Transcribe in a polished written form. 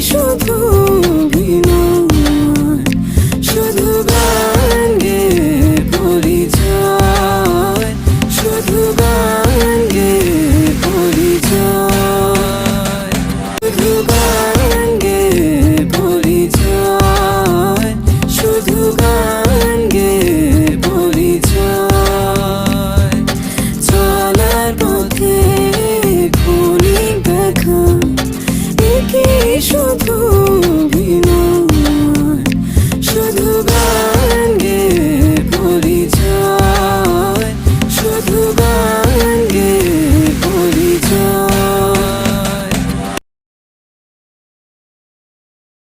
শুধু অভিনয়, শুধু গান গেয়ে পরিচয়, শুধু গান গেয়ে পরিচয়, শুধু গান গেয়ে পরিচয়, শুধু গান গেয়ে পরিচয়। চলার পথে ক্ষণিক দেখা, একে শুধু